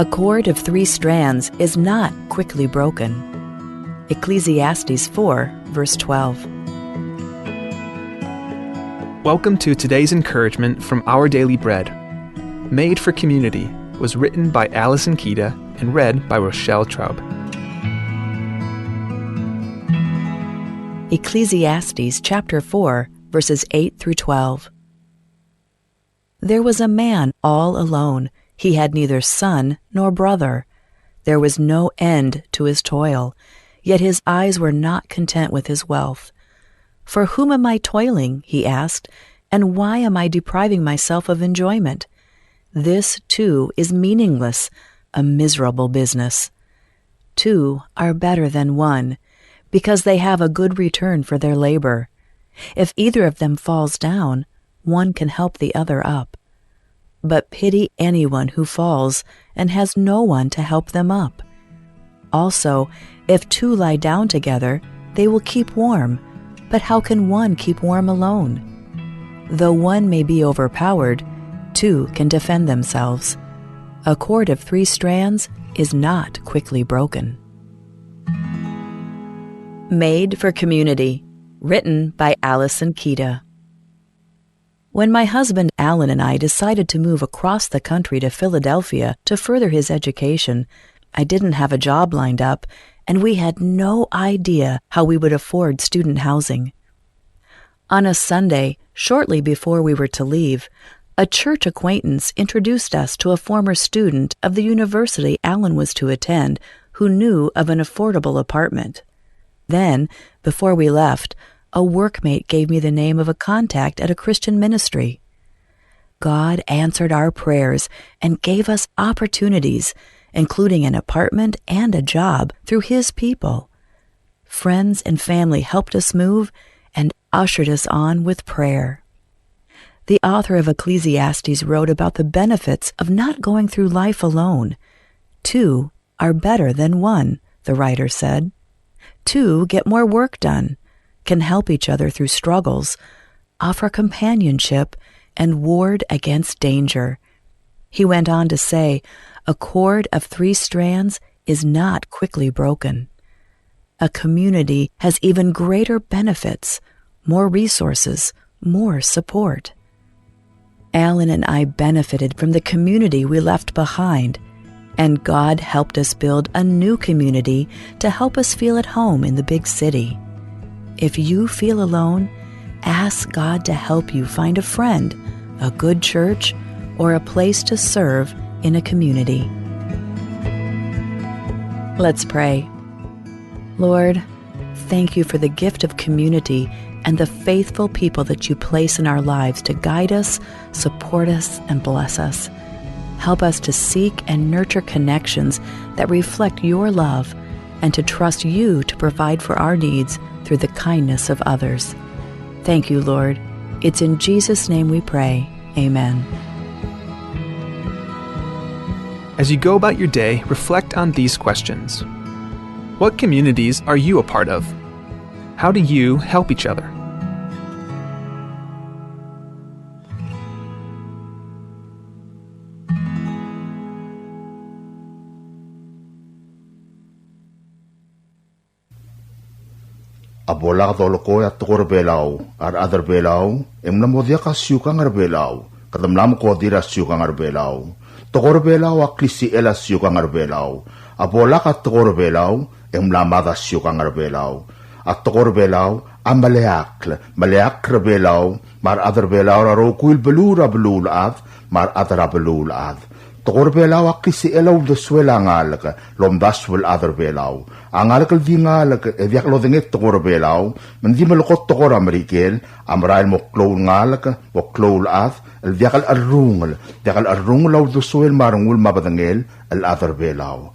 A cord of 3 strands is not quickly broken. Ecclesiastes 4, verse 12. Welcome to today's encouragement from Our Daily Bread. Made for Community was written by Allison Kita and read by Rochelle Traub. Ecclesiastes chapter 4, verses 8 through 12. There was a man all alone. He had neither son nor brother. There was no end to his toil, yet his eyes were not content with his wealth. For whom am I toiling, he asked, and why am I depriving myself of enjoyment? This, too, is meaningless, a miserable business. 2 are better than 1, because they have a good return for their labor. If either of them falls down, one can help the other up. But pity anyone who falls and has no one to help them up. Also, if 2 lie down together, they will keep warm. But how can one keep warm alone? Though one may be overpowered, 2 can defend themselves. A cord of 3 strands is not quickly broken. Made for Community, written by Allison Kita. When my husband Alan and I decided to move across the country to Philadelphia to further his education, I didn't have a job lined up, and we had no idea how we would afford student housing. On a Sunday, shortly before we were to leave, a church acquaintance introduced us to a former student of the university Alan was to attend who knew of an affordable apartment. Then, before we left, a workmate gave me the name of a contact at a Christian ministry. God answered our prayers and gave us opportunities, including an apartment and a job through His people. Friends and family helped us move and ushered us on with prayer. The author of Ecclesiastes wrote about the benefits of not going through life alone. 2 are better than 1, the writer said. 2 get more work done, can help each other through struggles, offer companionship, and ward against danger. He went on to say, a cord of 3 strands is not quickly broken. A community has even greater benefits, more resources, more support. Alan and I benefited from the community we left behind, and God helped us build a new community to help us feel at home in the big city. If you feel alone, ask God to help you find a friend, a good church, or a place to serve in a community. Let's pray. Lord, thank you for the gift of community and the faithful people that you place in our lives to guide us, support us, and bless us. Help us to seek and nurture connections that reflect your love and to trust you to provide for our needs through the kindness of others. Thank you, Lord. It's in Jesus' name we pray. Amen. As you go about your day, reflect on these questions. What communities are you a part of? How do you help each other? Abola dolo ko at tukor belau ar other belau emna modia ka siukang ar belau kadamlam ko dira siukang ar belau tukor belau aklisi ela siukang ar belau abola ka tukor belau emla mada siukang ar belau at tukor belau maleak belau mar other belau ro kuil belura belul ad mar other belul ad tukor belau aklisi ela de swela ngalaka lomdas wel other belau angalakal vingalak eviak lo denget tukor belau mendi melokot tukor amerikel amrail mo klol ngalaka mo klol ad el viakal arrung law de swel marungul mabadangel el other belau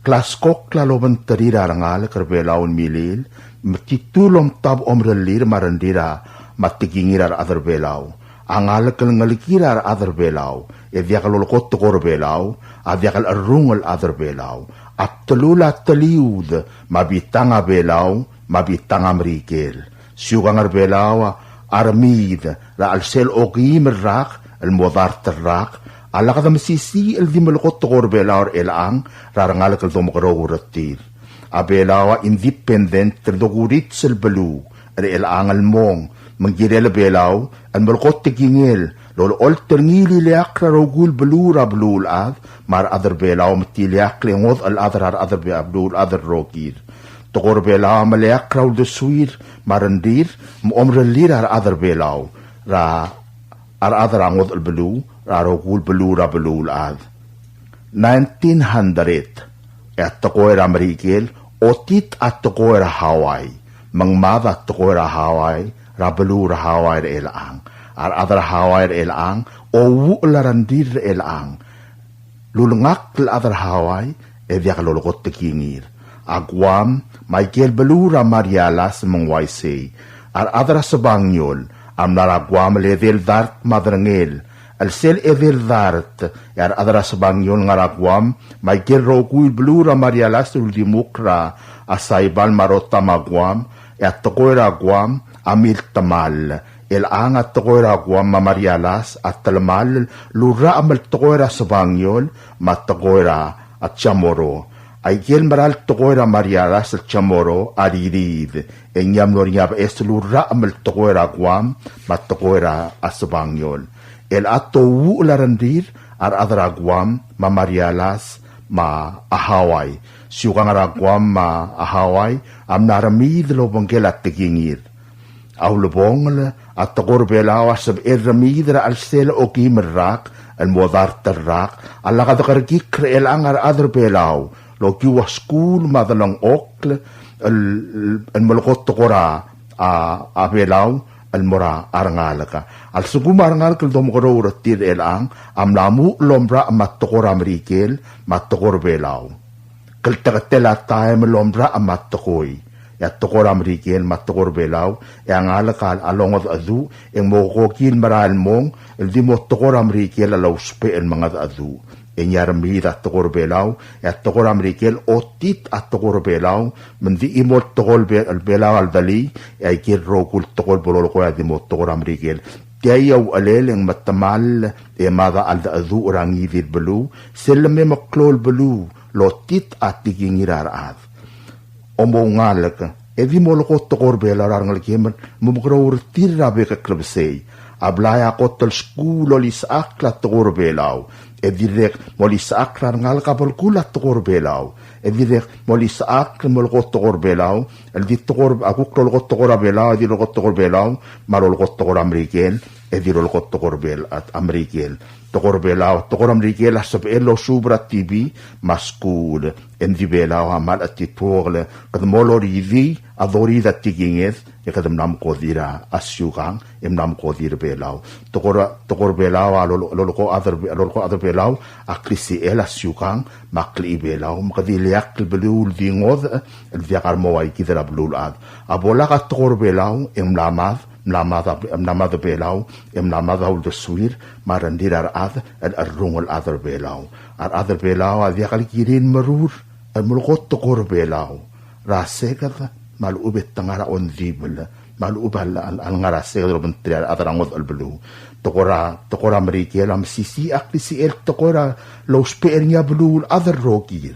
klas kok klaloban tarira ngalak belau milil matitulom tab omrelir marandira matigingirar other belau angalakal ngalikirar other belau eviakal lokot tukor belau aviakal arrung el other belau at telula teliud mabitanga belau mabitanga mrikel siugangar belau armid la al sel ogim rak el modar terrak Ala ka masisi el di malukot to korbelaw elang rarangal kal domokarauratir. Abelawa independent terdogurit sel belu elang almong manggirela belaw an malukot tigingil lolo ol ternili leak rarogul belura belul ad mar adar belaw matiliak lengod al adar belul adar rogir. To korbelaw maleak raul de suir marandir omrelir ar adar belaw ra ar adar angod al belu rarogul belura belul ad 1900 at tokoira marikil otit at tokoira Hawaii mangmada at tokoira Hawaii ra belura Hawaii elang ar adar Hawaii elang o wularandir elang lulungak l adar Hawaii evyak lolokot tekingir agwam Michael belura marialas mangwaisay ar adar sabanyol am naragwam level dart madrangel al sel evel dart yar adara sabanyol ngaragwam Michael rogul belura marialas uldimukra asaybal marota magwam at tokoira gwam amil tamal el ang at tokoira gwam mamarialas at talamal lura amal tokoira sabanyol mat tokoira at chamoro ay gel maral tokoira marialas at chamoro aririd enyam loriab es lura amal tokoira gwam mat tokoira asabanyol el ato wularandir ar adragwam mamarialas ma ahaway siyukang aragwam ma ahaway am naramid lobangel at tigingir aw lobong at tokorbelaw sab eramid ra alsel o kimerrak al modar terrak alakadakargik kreel ang ar adrabelaw lo kiwa school madalang okl al malukot tokora abelaw almora arangalaka al sugumarangal kal domokoro uratir elang am lamu lombra amat tokora merikel mat tokor belaw kal tagatela time lombra amat tokoy ya tokora merikel mat tokor belaw yang alakal alongod adu eng mokokil maral mong el di mo tokora merikel alaw spe el mga adu enyarmid at tokor belaw ya tokor merikel otit at tokor belaw mendi imot tokor belaw al dali ay kir rokul tokor bolol ko ya di mo tokor merikel tiyaw alel ang matamal mada al adu orangi vid belu selme maklol belu lotit at tigingirarad omongalak di mo lokot tokor belaw rangal kemen mumukro tirrabe ka klubsey ablaya kotel skulo lisak la tokor belaw edirek molisak rangal kapal kulat tokor belaw edirek molisak molkot tokor belaw eldi tokor akuk kolkot tokor belaw di lokot tokor belaw marolkot tokor amerikel edirolkot tokor bel at amerikel tokor belaw tokor amerikel asab elo subra tv maskul endi belaw amal at tiporle kadmolori vi adori dat tigingeth ekadam nam kodira asyukang nam kodir belaw tokor belaw lolko other belaw aklisi el asyukang makli belaw makadiliak belul dingod el diakar mawai kidra blul ad abola ka tokor belaw namad belaw namad ul de suir marandir ad el rungol other belaw other belaw diakal kirin marur el mulkot tokor belaw rasekat malubet tangara on dibel malubal al ngarase do mentri atarangod al belu tokora merikel am sisi aklisi el tokora los pernya belu other rogir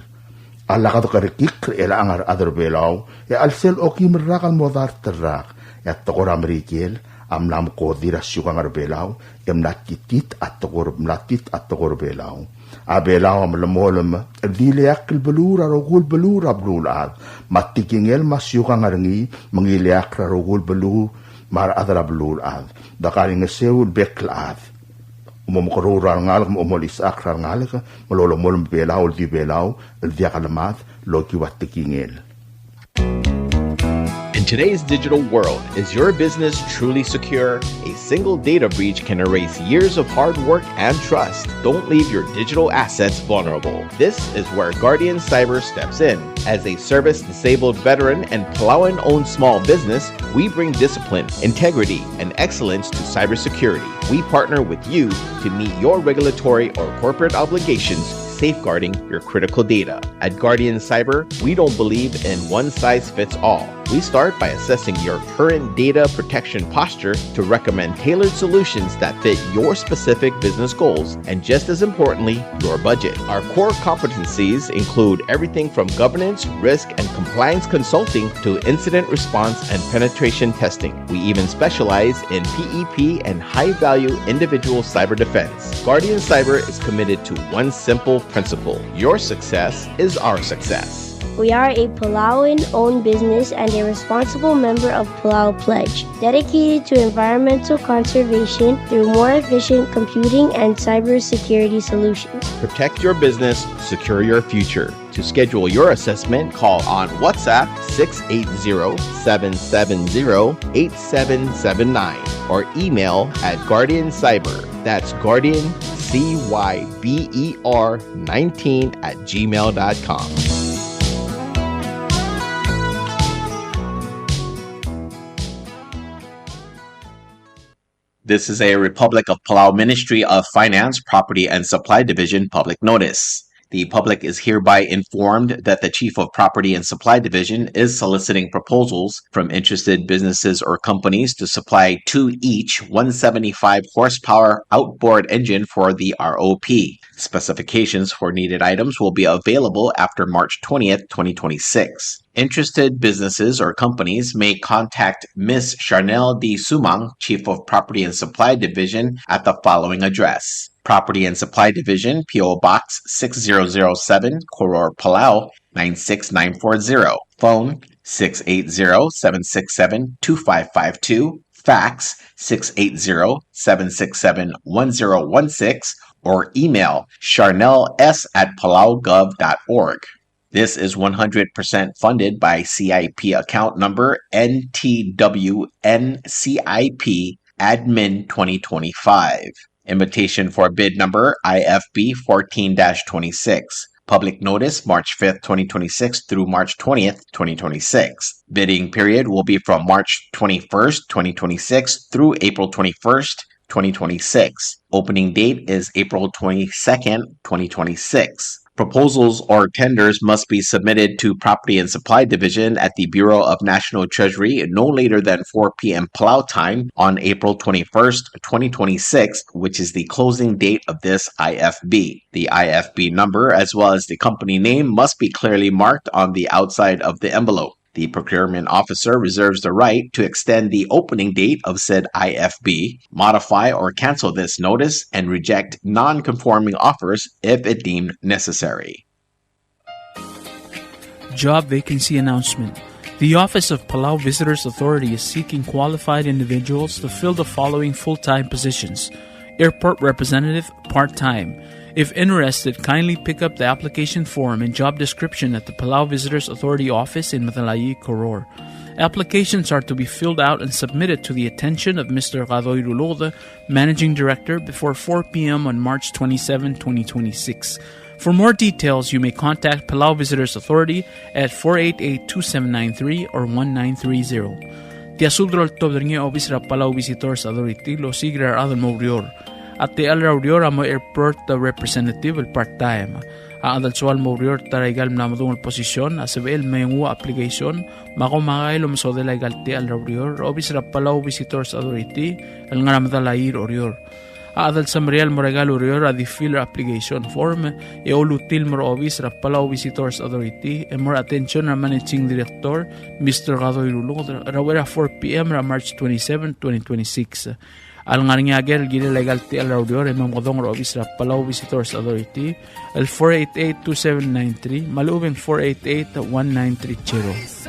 alla ka karikik el angar other belaw ya al sel okim rakal modar terrak ya tokora merikel am lam kodira syukangar belaw em nakitit at tokor belaw abelaw am lemolem diliak belura rogul belura blulad matikingel masyukang arngi mangiliak rogul belu mar adra blulad dakaling seul beklad umomkorura ngal umolis akra ngal mololomol belaw di belaw diakalamat loki watikingel. In today's digital world, is your business truly secure? A single data breach can erase years of hard work and trust. Don't leave your digital assets vulnerable. This is where Guardian Cyber steps in. As a service-disabled veteran and Palauan-owned small business, we bring discipline, integrity, and excellence to cybersecurity. We partner with you to meet your regulatory or corporate obligations, safeguarding your critical data. At Guardian Cyber, we don't believe in one-size-fits-all. We start by assessing your current data protection posture to recommend tailored solutions that fit your specific business goals and, just as importantly, your budget. Our core competencies include everything from governance, risk, and compliance consulting to incident response and penetration testing. We even specialize in PEP and high-value individual cyber defense. Guardian Cyber is committed to one simple principle: your success is our success. We are a Palauan-owned business and a responsible member of Palau Pledge, dedicated to environmental conservation through more efficient computing and cybersecurity solutions. Protect your business, secure your future. To schedule your assessment, call on WhatsApp 680-770-8779 or email at Guardian Cyber. That's Guardian, CYBER 19@gmail.com. This is a Republic of Palau Ministry of Finance, Property and Supply Division public notice. The public is hereby informed that the Chief of Property and Supply Division is soliciting proposals from interested businesses or companies to supply to each 175 horsepower outboard engine for the ROP. Specifications for needed items will be available after March 20th, 2026. Interested businesses or companies may contact Ms. Charnel D. Sumang, Chief of Property and Supply Division, at the following address: Property and Supply Division, P.O. Box 6007, Koror, Palau 96940. Phone 680-767-2552. Fax 680-767-1016. Or email charnels@palaugov.org. This is 100% funded by CIP account number NTWNCIP Admin 2025. Invitation for bid number IFB 14-26. Public notice March 5th, 2026 through March 20th, 2026. Bidding period will be from March 21st, 2026 through April 21st, 2026. Opening date is April 22nd, 2026. Proposals or tenders must be submitted to Property and Supply Division at the Bureau of National Treasury no later than 4 p.m. Palau time on April 21st, 2026, which is the closing date of this IFB. The IFB number as well as the company name must be clearly marked on the outside of the envelope. The procurement officer reserves the right to extend the opening date of said IFB, modify or cancel this notice, and reject non-conforming offers if it deemed necessary. Job vacancy announcement. The Office of Palau Visitors Authority is seeking qualified individuals to fill the following full-time positions: Airport Representative, part-time. If interested, kindly pick up the application form and job description at the Palau Visitors Authority office in Matalayi, Koror. Applications are to be filled out and submitted to the attention of Mr. Gadoy Rulode, Managing Director, before 4 p.m. on March 27, 2026. For more details, you may contact Palau Visitors Authority at 488-2793 or 1930. The Asudro Tobdringe Office of Palau Visitors Authority lo sigrar adal morior. At the Al Raurior amo airport representative part-time. Adal sual morior taraigal namadung posisyon asabel mayungu application makomagay lumso de legal ti Al Raurior Office of Palau Visitors Authority al ngaramadalayir orior. Adal sa Mariel Moregal orior at the filler application form eolutil mo Office of Palau Visitors Authority and more attention na Managing Director Mr. Gadoy Rulod rawera 4 p.m. March 27, 2026. Al ngaringagel gili legal ti Al Raurior imam kodong Office of Palau Visitors Authority al 488-2793 maluwing 488-1930.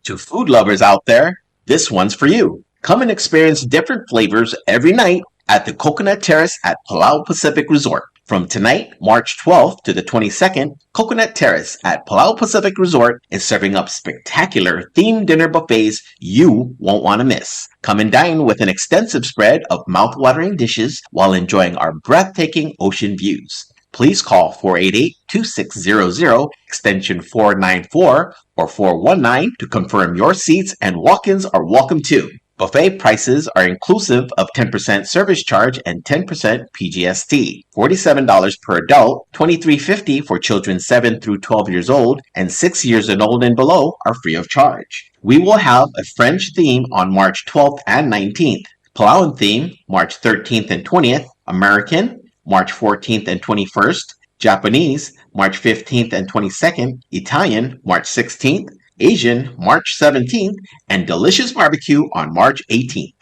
To food lovers out there, this one's for you. Come and experience different flavors every night at the Coconut Terrace at Palau Pacific Resort. From tonight, March 12th to the 22nd, Coconut Terrace at Palau Pacific Resort is serving up spectacular themed dinner buffets you won't want to miss. Come and dine with an extensive spread of mouth-watering dishes while enjoying our breathtaking ocean views. Please call 488-2600, extension 494 or 419 to confirm your seats, and walk-ins are welcome too. Buffet prices are inclusive of 10% service charge and 10% PGST. $47 per adult, $23.50 for children 7 through 12 years old, and 6 years and old and below are free of charge. We will have a French theme on March 12th and 19th, Palauan theme March 13th and 20th, American March 14th and 21st, Japanese March 15th and 22nd, Italian March 16th, Asian March 17th, and delicious barbecue on March 18th.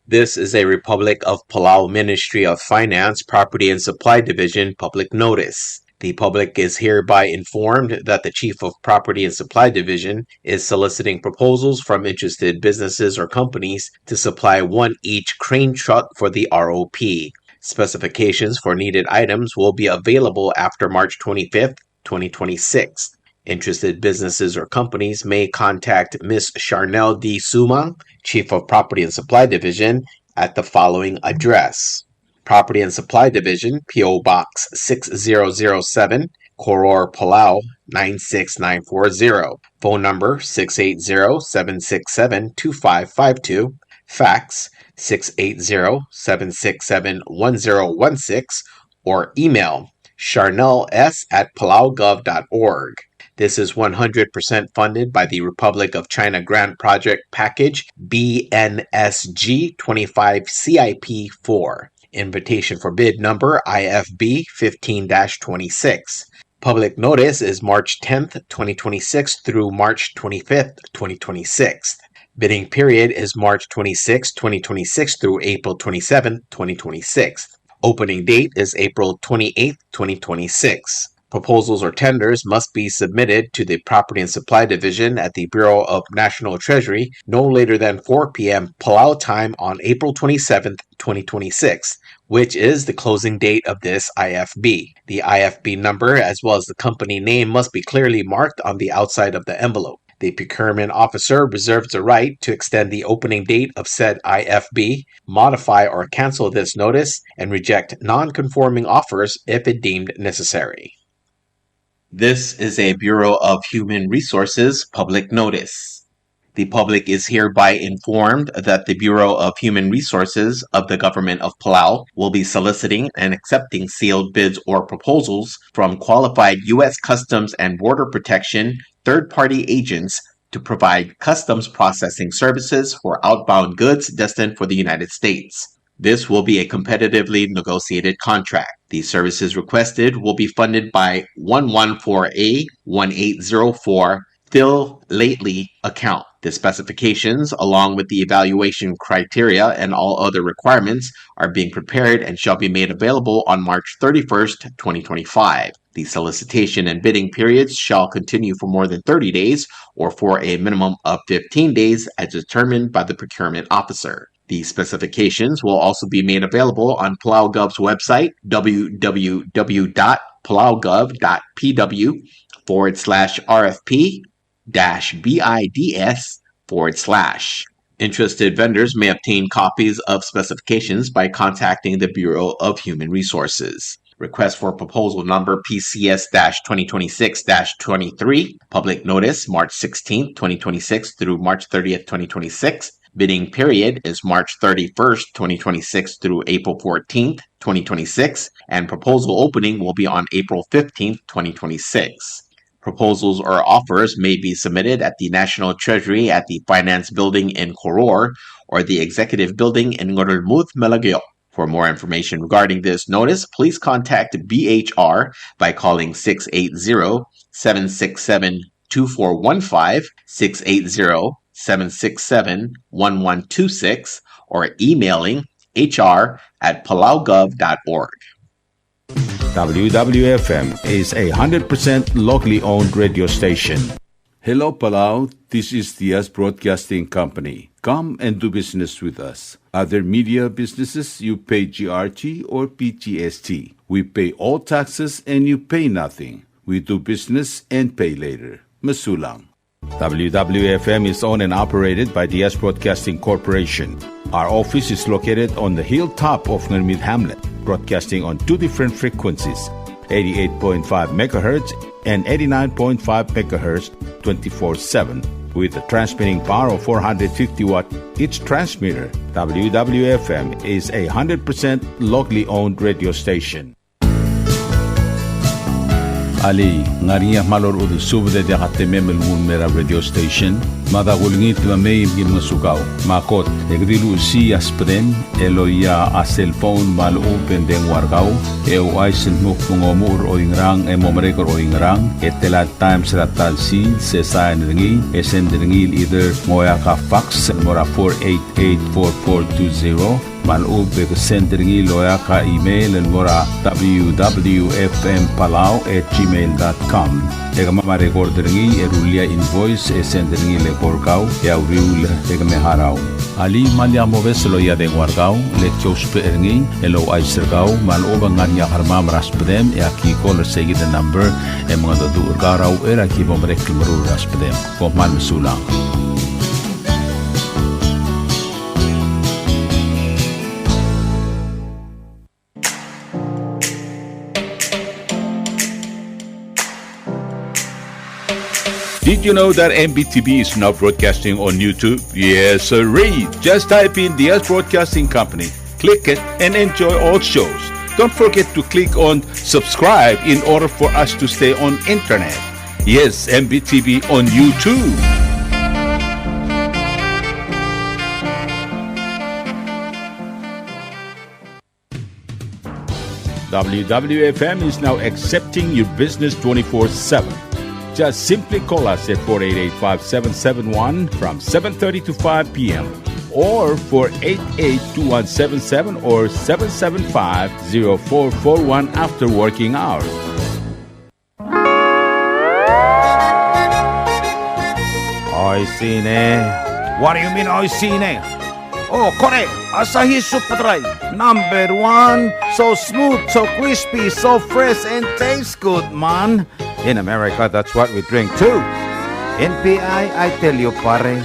This is a Republic of Palau Ministry of Finance, Property and Supply Division public notice. The public is hereby informed that the Chief of Property and Supply Division is soliciting proposals from interested businesses or companies to supply one each crane truck for the ROP. Specifications for needed items will be available after March 25th, 2026. Interested businesses or companies may contact Ms. Charnel D. Sumang, Chief of Property and Supply Division, at the following address. Property and Supply Division, P.O. Box 6007, Koror, Palau 96940. Phone number 680-767-2552. Fax 680-767-1016 or email charnels@palaugov.org. This is 100% funded by the Republic of China Grant Project Package BNSG 25 CIP 4. Invitation for bid number IFB 15-26. Public notice is March 10th, 2026 through March 25th, 2026. Bidding period is March 26, 2026 through April 27, 2026. Opening date is April 28, 2026. Proposals or tenders must be submitted to the Property and Supply Division at the Bureau of National Treasury no later than 4 p.m. Palau time on April 27, 2026, which is the closing date of this IFB. The IFB number as well as the company name must be clearly marked on the outside of the envelope. The procurement officer reserves the right to extend the opening date of said IFB, modify or cancel this notice, and reject non-conforming offers if it deemed necessary. This is a Bureau of Human Resources public notice. The public is hereby informed that the Bureau of Human Resources of the Government of Palau will be soliciting and accepting sealed bids or proposals from qualified U.S. Customs and Border Protection third-party agents to provide customs processing services for outbound goods destined for the United States. This will be a competitively negotiated contract. The services requested will be funded by 114A1804 Phil Lately account. The specifications, along with the evaluation criteria and all other requirements, are being prepared and shall be made available on March 31st, 2025. The solicitation and bidding periods shall continue for more than 30 days or for a minimum of 15 days as determined by the procurement officer. The specifications will also be made available on PalauGov's website, www.palauGov.pw/RFP-BIDS/. Interested vendors may obtain copies of specifications by contacting the Bureau of Human Resources. Request for proposal number PCS-2026-23. Public notice March 16, 2026 through March 30th, 2026. Bidding period is March 31st, 2026 through April 14th, 2026, and proposal opening will be on April 15th, 2026. Proposals or offers may be submitted at the National Treasury at the Finance Building in Koror or the Executive Building in Ngorulmuth, Melagyo. For more information regarding this notice, please contact BHR by calling 680-767-2415, 680-767-1126, or emailing hr@palaugov.org. WWFM is a 100% locally owned radio station. Hello, Palau. This is Diaz Broadcasting Company. Come and do business with us. Other media businesses, you pay GRT or PGST. We pay all taxes and you pay nothing. We do business and pay later. Masulang. WWFM is owned and operated by Diaz Broadcasting Corporation. Our office is located on the hilltop of Ngorulmuth Hamlet, broadcasting on two different frequencies, 88.5 MHz and 89.5 MHz 24/7, with a transmitting power of 450 watt each transmitter. WWFM is a 100% locally owned radio station. Ali, ngariya malor udu subde de memel mun mera radio station. Mada gulngit ma may masugaw. Makot, egdilu si aspren, eloya a cellphone mal open den wargaw. Aisen muk mungomur o ingrang, momrekor o ingrang. Etela times ratal si, sesayan ringi, esen ringil either moya ka fax, mora 488-4420. Maloob ke sendringi loya ka email and mora www.fmpalau@gmail.com. Ega mama recordringi erulia invoice sendringi le korkau ya uriul ega meharaw. Ali malya moves loya de wargau le chospe eringi elo aisergau maloob nganya harma raspedem ya ki call say the number e mga do urgaraw era ki bomrek mru raspedem ko man mesulang. Did you know that MBTV is now broadcasting on YouTube? Yes, sirree. Just type in DS Broadcasting Company, click it, and enjoy all shows. Don't forget to click on subscribe in order for us to stay on internet. Yes, MBTV on YouTube. WWFM is now accepting your business 24/7. Just simply call us at 488-5771 from 7:30 to 5 p.m. or 488-2177 or 775-0441 after working hours. Oisine. What do you mean oisine? Oh, correct. Asahi Super Dry. Number 1. So smooth, so crispy, so fresh, and tastes good, man. In America, that's what we drink too. In PI, I tell you, pare,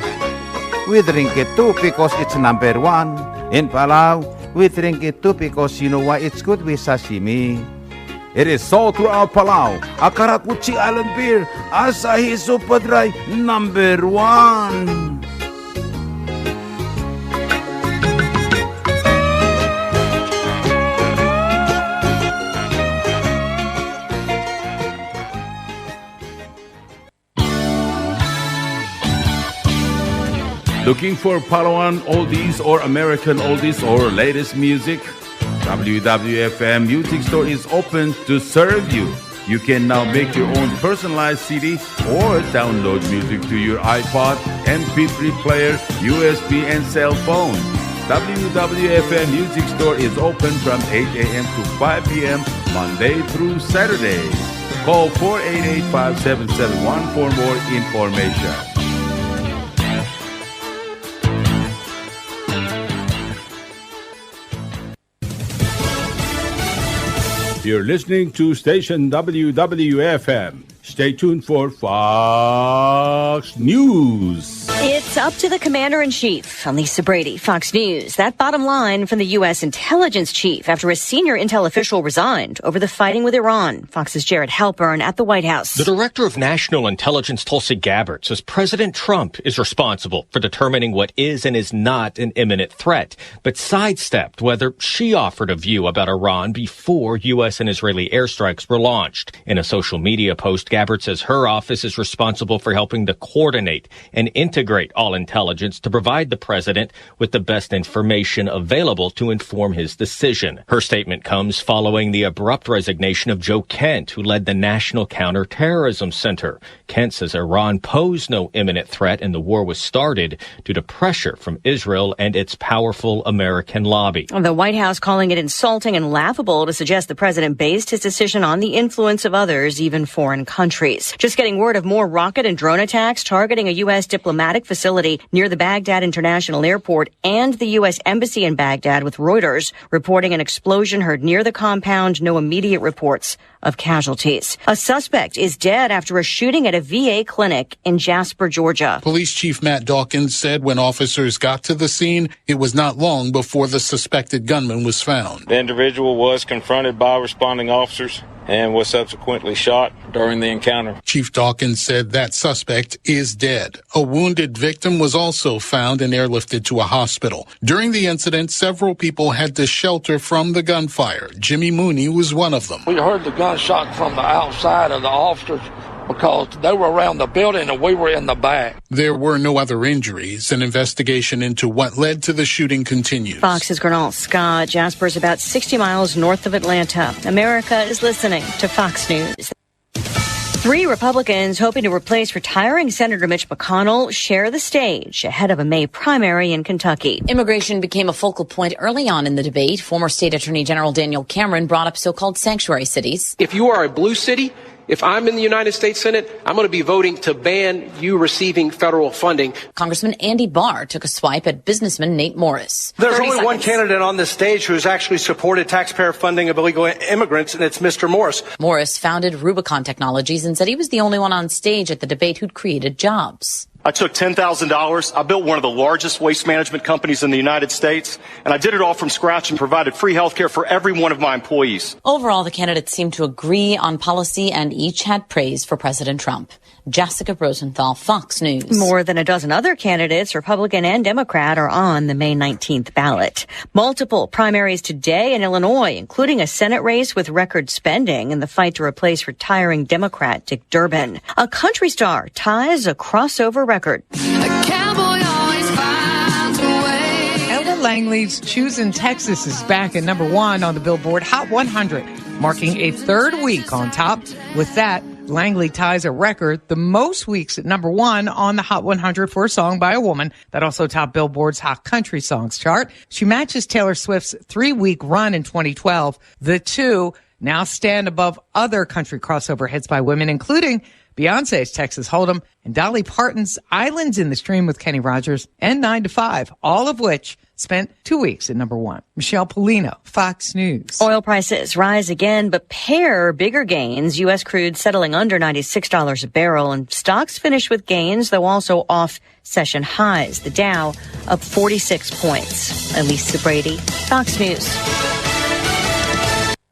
we drink it too because it's number 1. In Palau, we drink it too because you know why it's good with sashimi. It is sold throughout Palau. Akarakuchi Island Beer, Asahi Super Dry, number 1. Looking for Palauan oldies or American oldies or latest music? WWFM Music Store is open to serve you. You can now make your own personalized CD or download music to your iPod, MP3 player, USB, and cell phone. WWFM Music Store is open from 8 a.m. to 5 p.m. Monday through Saturday. Call 488-5771 for more information. You're listening to station WWFM. Stay tuned for Fox News. It's up to the Commander-in-Chief. I'm Lisa Brady, Fox News. That bottom line from the U.S. intelligence chief after a senior intel official resigned over the fighting with Iran. Fox's Jared Halpern at the White House. The director of national intelligence, Tulsi Gabbard, says President Trump is responsible for determining what is and is not an imminent threat, but sidestepped whether she offered a view about Iran before U.S. and Israeli airstrikes were launched. In a social media post, Gabbard says her office is responsible for helping to coordinate and integrate all intelligence to provide the president with the best information available to inform his decision. Her statement comes following the abrupt resignation of Joe Kent, who led the National Counterterrorism Center. Kent says Iran posed no imminent threat and the war was started due to pressure from Israel and its powerful American lobby. The White House calling it insulting and laughable to suggest the president based his decision on the influence of others, even foreign countries. Just getting word of more rocket and drone attacks targeting a U.S. diplomatic facility near the Baghdad International Airport and the U.S. Embassy in Baghdad, with Reuters reporting an explosion heard near the compound. No immediate reports of casualties. A suspect is dead after a shooting at a VA clinic in Jasper, Georgia. Police Chief Matt Dawkins said when officers got to the scene, it was not long before the suspected gunman was found. The individual was confronted by responding officers and was subsequently shot during the encounter. Chief Dawkins said that suspect is dead. A wounded victim was also found and airlifted to a hospital. During the incident, several people had to shelter from the gunfire. Jimmy Mooney was one of them. We heard the gunshot from the outside of the officers because they were around the building and we were in the back. There were no other injuries. An investigation into what led to the shooting continues. Fox's Gernal Scott. Jasper is about 60 miles north of Atlanta. America is listening to Fox News. 3 Republicans hoping to replace retiring Senator Mitch McConnell share the stage ahead of a May primary in Kentucky. Immigration became a focal point early on in the debate. Former State Attorney General Daniel Cameron brought up so-called sanctuary cities. If you are a blue city, if I'm in the United States Senate, I'm going to be voting to ban you receiving federal funding. Congressman Andy Barr took a swipe at businessman Nate Morris. There's only one candidate on this stage who has actually supported taxpayer funding of illegal immigrants, and it's Mr. Morris. Morris founded Rubicon Technologies and said he was the only one on stage at the debate who'd created jobs. I took $10,000. I built one of the largest waste management companies in the United States, and I did it all from scratch and provided free health care for every one of my employees. Overall, the candidates seemed to agree on policy and each had praise for President Trump. Jessica Rosenthal, Fox News. More than a dozen other candidates, Republican and Democrat, are on the May 19th ballot. Multiple primaries today in Illinois, including a Senate race with record spending in the fight to replace retiring Democrat Dick Durbin. A country star ties a crossover record. A cowboy always finds a way. Ella Langley's Choosing Texas is back at number 1 on the Billboard Hot 100, marking a 3rd week on top. With that, Langley ties a record, the most weeks at number 1 on the Hot 100 for a song by a woman that also topped Billboard's Hot Country Songs chart. She matches Taylor Swift's 3-week run in 2012. The two now stand above other country crossover hits by women, including Beyonce's Texas Hold'em and Dolly Parton's Islands in the Stream with Kenny Rogers and 9 to 5, all of which spent 2 weeks at number 1. Michelle Polino, Fox News. Oil prices rise again, but pair bigger gains. U.S. crude settling under $96 a barrel, and stocks finish with gains, though also off session highs. The Dow up 46 points. Elisa Brady, Fox News.